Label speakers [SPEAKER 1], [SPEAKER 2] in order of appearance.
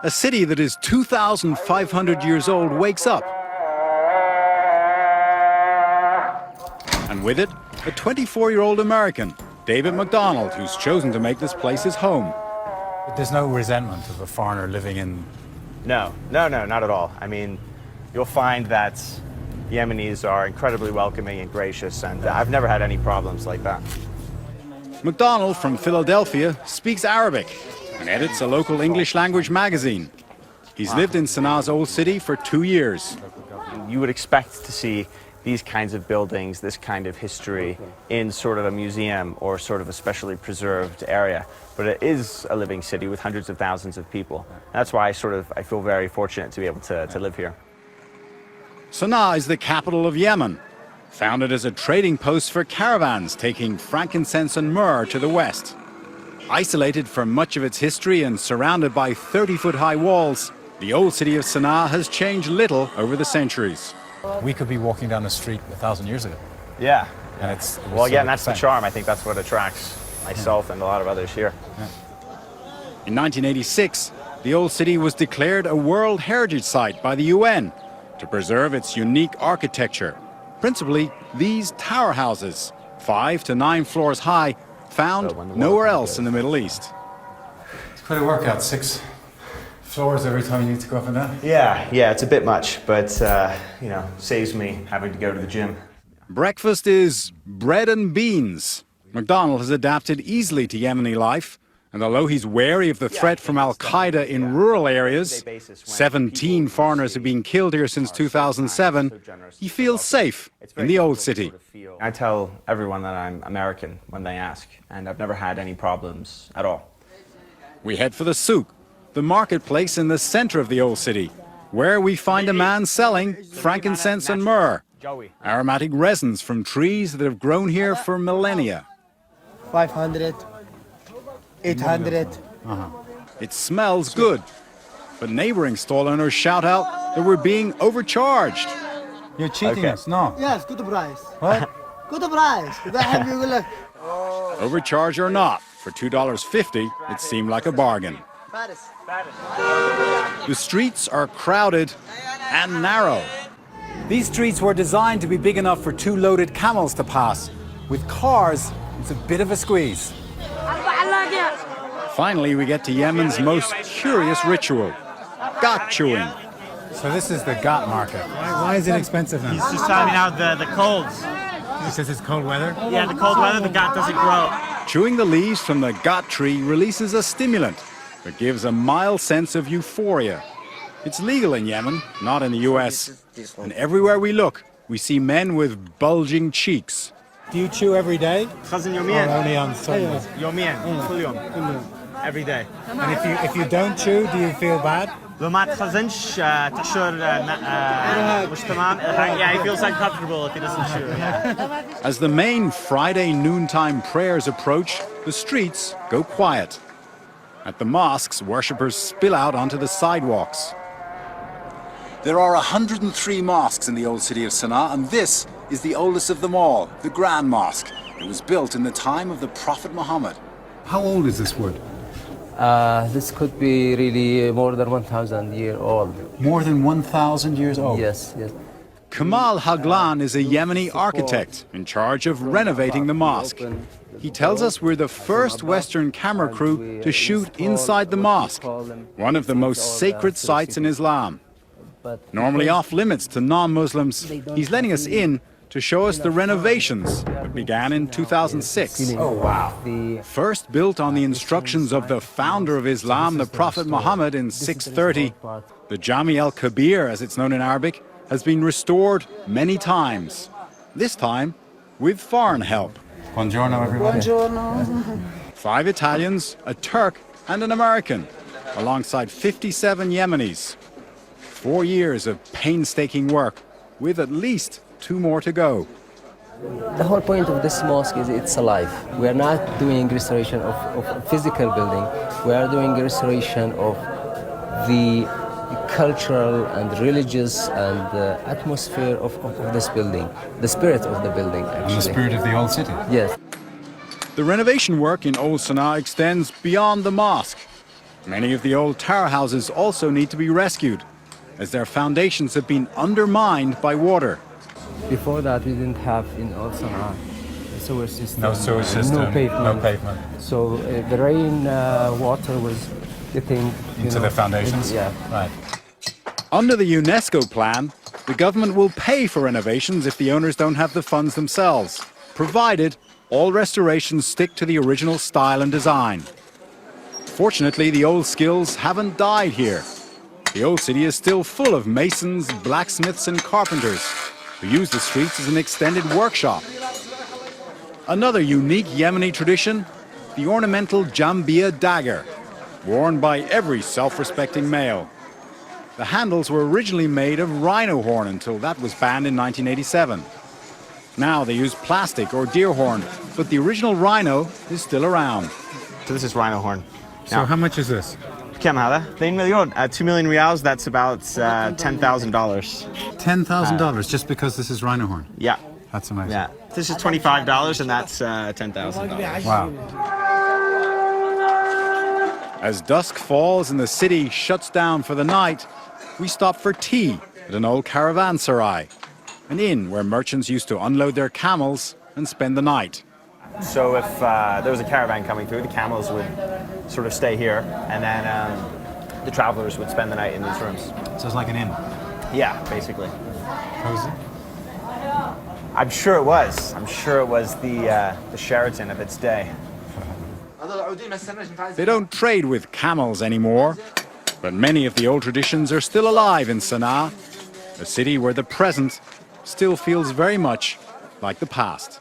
[SPEAKER 1] A city that is 2,500 years old wakes up. And with it, a 24-year-old American, David McDonald, who's chosen to make this place his home.
[SPEAKER 2] There's no resentment of a foreigner living in...
[SPEAKER 3] No, not at all. I mean, you'll find that Yemenis are incredibly welcoming and gracious, and I've never had any problems like that.
[SPEAKER 1] McDonald from Philadelphia speaks Arabic and edits a local English language magazine. He's lived in Sanaa's old city for 2 years.
[SPEAKER 3] You would expect to see these kinds of buildings, this kind of history in sort of a museum or sort of a specially preserved area. But it is a living city with hundreds of thousands of people. That's why I feel very fortunate to be able to live here.
[SPEAKER 1] Sanaa is the capital of Yemen, founded as a trading post for caravans taking frankincense and myrrh to the west. Isolated from much of its history and surrounded by 30-foot-high walls, the old city of Sanaa has changed little over the centuries.
[SPEAKER 2] We could be walking down the street 1,000 years ago.
[SPEAKER 3] Yeah.
[SPEAKER 2] And it's
[SPEAKER 3] well, yeah, and that's the charm. I think that's what attracts myself and a lot of others here.
[SPEAKER 1] Yeah. In 1986, the old city was declared a World Heritage Site by the UN to preserve its unique architecture. Principally, these tower houses, 5 to 9 floors high, found nowhere else in the Middle East.
[SPEAKER 2] It's quite a workout, 6 floors every time you need to go up and down.
[SPEAKER 3] Yeah, it's a bit much, but saves me having to go to the gym.
[SPEAKER 1] Breakfast is bread and beans. McDonald has adapted easily to Yemeni life, and although he's wary of the threat from Al-Qaeda in rural areas, 17 foreigners have been killed here since 2007, he feels safe in the old city.
[SPEAKER 3] I tell everyone that I'm American when they ask, and I've never had any problems at all.
[SPEAKER 1] We head for the souk, the marketplace in the center of the old city, where we find a man selling frankincense and myrrh, aromatic resins from trees that have grown here for millennia.
[SPEAKER 4] 500, 800.
[SPEAKER 1] It smells good, but neighboring stall owners shout out that we're being overcharged.
[SPEAKER 2] You're cheating us, no?
[SPEAKER 4] Yes, good price.
[SPEAKER 2] What?
[SPEAKER 4] Good price.
[SPEAKER 1] Overcharge or not, for $2.50, it seemed like a bargain. The streets are crowded and narrow. These streets were designed to be big enough for 2 loaded camels to pass. With cars, it's a bit of a squeeze. Finally, we get to Yemen's most curious ritual, ghat chewing.
[SPEAKER 2] So this is the ghat market. Why is it expensive now?
[SPEAKER 5] He's just talking out the colds.
[SPEAKER 2] He says it's cold weather?
[SPEAKER 5] Yeah, the cold weather, the ghat doesn't grow.
[SPEAKER 1] Chewing the leaves from the ghat tree releases a stimulant that gives a mild sense of euphoria. It's legal in Yemen, not in the US. And everywhere we look, we see men with bulging cheeks.
[SPEAKER 2] Do you chew every day?
[SPEAKER 5] Khazin
[SPEAKER 2] Or
[SPEAKER 5] yomian.
[SPEAKER 2] only on Sundays?
[SPEAKER 5] Yomian. Kul yom. Every day.
[SPEAKER 2] And if you don't chew, do you feel bad?
[SPEAKER 5] لو ما تخزنش تشعر مش تمام. Yeah, he feels uncomfortable if he doesn't chew. Yeah.
[SPEAKER 1] As the main Friday noontime prayers approach, the streets go quiet. At the mosques, worshippers spill out onto the sidewalks. There are 103 mosques in the old city of Sanaa, and this is the oldest of them all, the Grand Mosque. It was built in the time of the Prophet Muhammad.
[SPEAKER 2] How old is this wood?
[SPEAKER 6] This could be really more than 1,000 years old.
[SPEAKER 2] More than 1,000 years old?
[SPEAKER 6] Yes.
[SPEAKER 1] Kamal Haglan is a Yemeni architect in charge of renovating the mosque. He tells us we're the first Western camera crew to shoot inside the mosque, one of the most sacred sites in Islam. Normally off limits to non-Muslims, he's letting us in to show us the renovations that began in 2006.
[SPEAKER 2] Oh, wow.
[SPEAKER 1] First built on the instructions of the founder of Islam, the Prophet Muhammad, in 630, the Jami al-Kabir, as it's known in Arabic, has been restored many times, this time with foreign help.
[SPEAKER 2] Buongiorno, everybody.
[SPEAKER 4] Buongiorno.
[SPEAKER 1] 5 Italians, a Turk, and an American, alongside 57 Yemenis. 4 years of painstaking work, with at least 2 more to go.
[SPEAKER 6] The whole point of this mosque is it's alive. We are not doing restoration of a physical building. We are doing restoration of the cultural and religious and atmosphere of this building, the spirit of the building, actually.
[SPEAKER 2] And the spirit of the old city?
[SPEAKER 6] Yes.
[SPEAKER 1] The renovation work in Old Sana'a extends beyond the mosque. Many of the old tower houses also need to be rescued, as their foundations have been undermined by water.
[SPEAKER 6] Before that, we didn't have in Old Sana'a a sewer system.
[SPEAKER 2] No sewer system,
[SPEAKER 6] no pavement.
[SPEAKER 2] no pavement.
[SPEAKER 6] So the rain water was getting
[SPEAKER 2] Into the foundations?
[SPEAKER 6] Yeah.
[SPEAKER 2] Right.
[SPEAKER 1] Under the UNESCO plan, the government will pay for renovations if the owners don't have the funds themselves, provided all restorations stick to the original style and design. Fortunately, the old skills haven't died here. The old city is still full of masons, blacksmiths and carpenters who use the streets as an extended workshop. Another unique Yemeni tradition, the ornamental Jambia dagger, worn by every self-respecting male. The handles were originally made of rhino horn until that was banned in 1987. Now they use plastic or deer horn, but the original rhino is still around.
[SPEAKER 5] So this is rhino horn.
[SPEAKER 2] So how much is this?
[SPEAKER 5] كم هذا؟ 2 مليون. 2 million reals, that's about $10,000.
[SPEAKER 2] $10,000 just because this is rhino horn.
[SPEAKER 5] Yeah.
[SPEAKER 2] That's amazing.
[SPEAKER 5] Yeah. This is $25 and that's $10,000.
[SPEAKER 2] Wow.
[SPEAKER 1] As dusk falls and the city shuts down for the night, we stop for tea at an old caravanserai, an inn where merchants used to unload their camels and spend the night.
[SPEAKER 3] So if there was a caravan coming through, the camels would sort of stay here, and then the travelers would spend the night in these rooms.
[SPEAKER 2] So it's like an inn.
[SPEAKER 3] Yeah, basically.
[SPEAKER 2] Cozy?
[SPEAKER 3] I'm sure it was. I'm sure it was the Sheraton of its day.
[SPEAKER 1] They don't trade with camels anymore, but many of the old traditions are still alive in Sana'a, a city where the present still feels very much like the past.